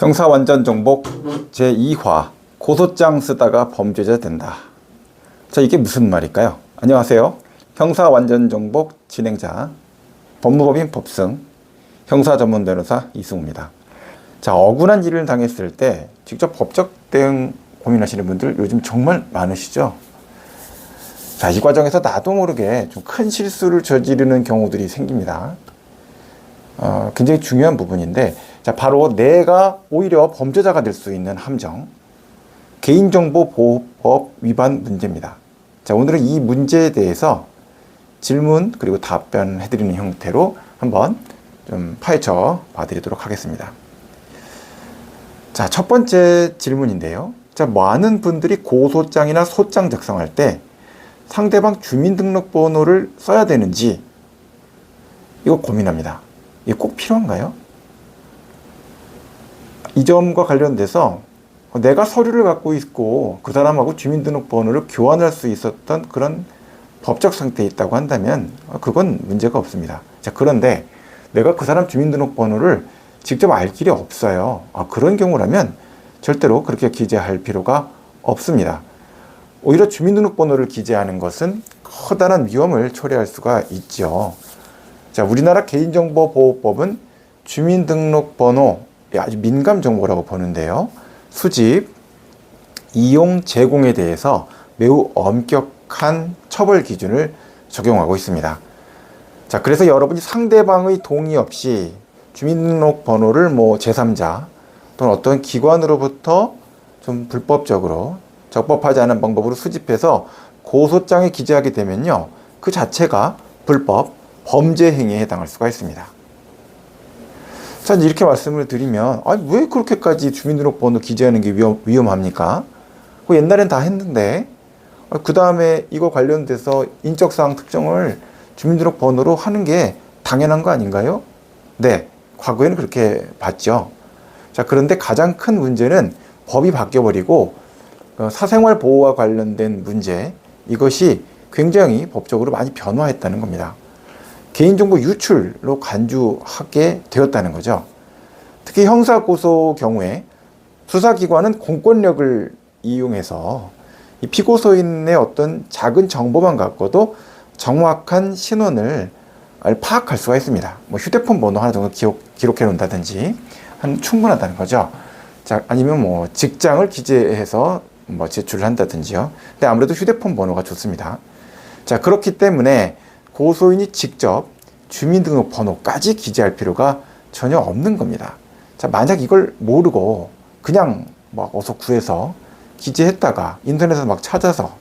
형사완전정복 제2화 고소장 쓰다가 범죄자 된다. 자, 이게 무슨 말일까요? 안녕하세요. 형사완전정복 진행자 법무법인 법승 형사전문변호사 이승우입니다. 자, 억울한 일을 당했을 때 직접 법적 대응 고민하시는 분들 요즘 정말 많으시죠? 자, 이 과정에서 나도 모르게 좀 큰 실수를 저지르는 경우들이 생깁니다. 굉장히 중요한 부분인데, 자, 바로 내가 오히려 범죄자가 될 수 있는 함정, 개인정보보호법 위반 문제입니다. 자, 오늘은 이 문제에 대해서 질문 그리고 답변해드리는 형태로 한번 좀 파헤쳐 봐드리도록 하겠습니다. 자, 첫 번째 질문인데요. 자, 많은 분들이 고소장이나 소장 작성할 때 상대방 주민등록번호를 써야 되는지 이거 고민합니다. 이게 꼭 필요한가요? 이 점과 관련돼서 내가 서류를 갖고 있고 그 사람하고 주민등록번호를 교환할 수 있었던 그런 법적 상태에 있다고 한다면 그건 문제가 없습니다. 자, 그런데 내가 그 사람 주민등록번호를 직접 알 길이 없어요. 그런 경우라면 절대로 그렇게 기재할 필요가 없습니다. 오히려 주민등록번호를 기재하는 것은 커다란 위험을 초래할 수가 있죠. 자, 우리나라 개인정보보호법은 주민등록번호, 아주 민감 정보라고 보는데요. 수집, 이용, 제공에 대해서 매우 엄격한 처벌 기준을 적용하고 있습니다. 자, 그래서 여러분이 상대방의 동의 없이 주민등록번호를 제3자 또는 어떤 기관으로부터 좀 불법적으로 적법하지 않은 방법으로 수집해서 고소장에 기재하게 되면요, 그 자체가 불법, 범죄 행위에 해당할 수가 있습니다. 자, 이렇게 말씀을 드리면, 왜 그렇게까지 주민등록번호 기재하는 게 위험합니까? 옛날엔 다 했는데, 그 다음에 이거 관련돼서 인적사항 특정을 주민등록번호로 하는 게 당연한 거 아닌가요? 네, 과거에는 그렇게 봤죠. 자, 그런데 가장 큰 문제는 법이 바뀌어버리고, 사생활 보호와 관련된 문제, 이것이 굉장히 법적으로 많이 변화했다는 겁니다. 개인정보 유출로 간주하게 되었다는 거죠. 특히 형사고소 경우에 수사기관은 공권력을 이용해서 이 피고소인의 어떤 작은 정보만 갖고도 정확한 신원을 파악할 수가 있습니다. 휴대폰 번호 하나 정도 기록해 놓는다든지 충분하다는 거죠. 자, 아니면 직장을 기재해서 제출을 한다든지요. 근데 아무래도 휴대폰 번호가 좋습니다. 자, 그렇기 때문에 고소인이 직접 주민등록번호까지 기재할 필요가 전혀 없는 겁니다. 자, 만약 이걸 모르고 그냥 어서 구해서 기재했다가 인터넷에서 찾아서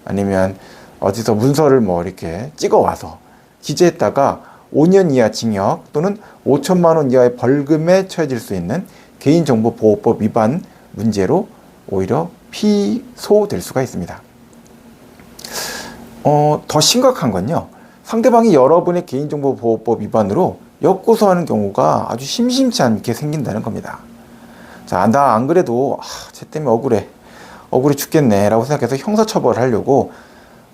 아니면 어디서 문서를 이렇게 찍어와서 기재했다가 5년 이하 징역 또는 5천만 원 이하의 벌금에 처해질 수 있는 개인정보보호법 위반 문제로 오히려 피소될 수가 있습니다. 더 심각한 건요, 상대방이 여러분의 개인정보보호법 위반으로 역고소하는 경우가 아주 심심치 않게 생긴다는 겁니다. 자, 나 안 그래도 쟤 때문에 억울해 죽겠네 라고 생각해서 형사처벌을 하려고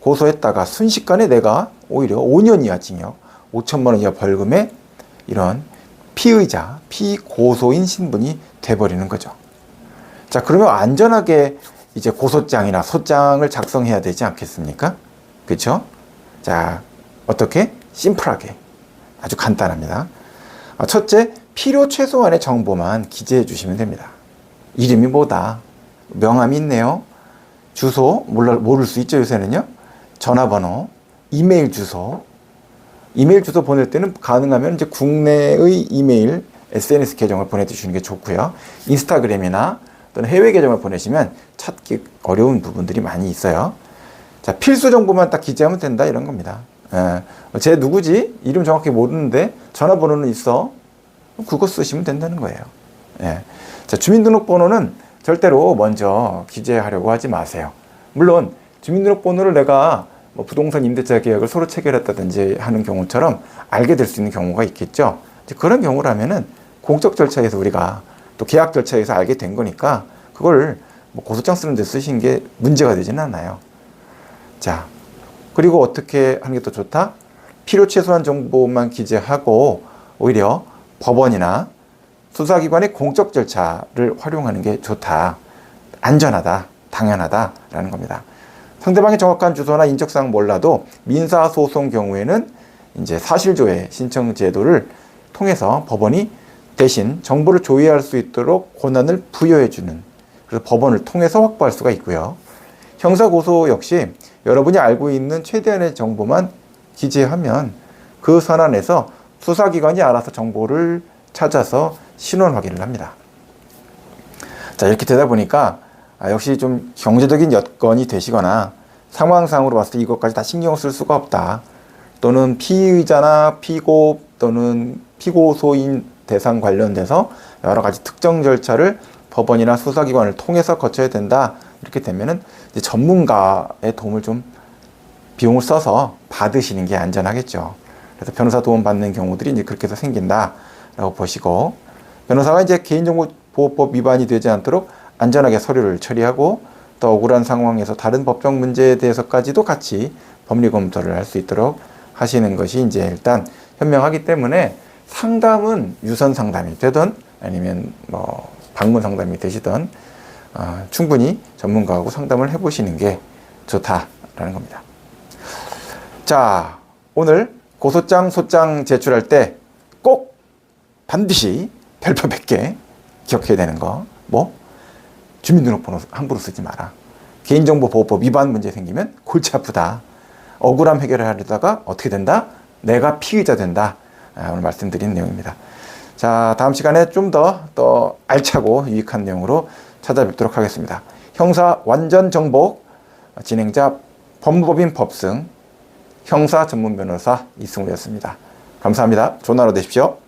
고소했다가 순식간에 내가 오히려 5년 이하 징역, 5천만 원 이하 벌금에 이런 피의자, 피고소인 신분이 돼버리는 거죠. 자, 그러면 안전하게 이제 고소장이나 소장을 작성해야 되지 않겠습니까? 그렇죠? 자, 어떻게? 심플하게. 아주 간단합니다. 첫째, 필요 최소한의 정보만 기재해 주시면 됩니다. 이름이 뭐다? 명함이 있네요. 주소, 모를 수 있죠, 요새는요. 전화번호, 이메일 주소. 이메일 주소 보낼 때는 가능하면 이제 국내의 이메일, SNS 계정을 보내주시는 게 좋고요. 인스타그램이나 또는 해외 계정을 보내시면 찾기 어려운 부분들이 많이 있어요. 자, 필수 정보만 딱 기재하면 된다, 이런 겁니다. 쟤 누구지? 이름 정확히 모르는데 전화번호는 있어. 그거 쓰시면 된다는 거예요. 자, 주민등록번호는 절대로 먼저 기재하려고 하지 마세요. 물론 주민등록번호를 내가 부동산 임대차 계약을 서로 체결했다든지 하는 경우처럼 알게 될 수 있는 경우가 있겠죠. 그런 경우라면은 공적 절차에서 우리가 또 계약 절차에서 알게 된 거니까 그걸 고소장 쓰는 데 쓰신 게 문제가 되지는 않아요. 자, 그리고 어떻게 하는 게 더 좋다? 필요 최소한 정보만 기재하고 오히려 법원이나 수사기관의 공적 절차를 활용하는 게 좋다. 안전하다. 당연하다라는 겁니다. 상대방의 정확한 주소나 인적사항 몰라도 민사소송 경우에는 이제 사실조회 신청 제도를 통해서 법원이 대신 정보를 조회할 수 있도록 권한을 부여해주는, 그래서 법원을 통해서 확보할 수가 있고요. 형사고소 역시 여러분이 알고 있는 최대한의 정보만 기재하면 그 선안에서 수사기관이 알아서 정보를 찾아서 신원 확인을 합니다. 자, 이렇게 되다 보니까 역시 좀 경제적인 여건이 되시거나 상황상으로 봤을 때 이것까지 다 신경 쓸 수가 없다. 또는 피의자나 피고 또는 피고소인 대상 관련돼서 여러 가지 특정 절차를 법원이나 수사기관을 통해서 거쳐야 된다. 이렇게 되면은 이제 전문가의 도움을 좀 비용을 써서 받으시는 게 안전하겠죠. 그래서 변호사 도움 받는 경우들이 이제 그렇게 해서 생긴다라고 보시고, 변호사가 이제 개인정보보호법 위반이 되지 않도록 안전하게 서류를 처리하고 또 억울한 상황에서 다른 법적 문제에 대해서까지도 같이 법리 검토를 할 수 있도록 하시는 것이 이제 일단 현명하기 때문에 상담은 유선 상담이 되든 아니면 뭐 방문 상담이 되시든 충분히 전문가하고 상담을 해보시는 게 좋다라는 겁니다. 자, 오늘 고소장, 소장 제출할 때 꼭 반드시 별표 100개 기억해야 되는 거, 뭐 주민등록번호 함부로 쓰지 마라. 개인정보보호법 위반 문제 생기면 골치 아프다. 억울함 해결을 하려다가 어떻게 된다? 내가 피의자 된다. 오늘 말씀드린 내용입니다. 자, 다음 시간에 좀 더 알차고 유익한 내용으로 찾아뵙도록 하겠습니다. 형사 완전 정복 진행자 법무법인 법승 형사 전문 변호사 이승우였습니다. 감사합니다. 좋은 하루 되십시오.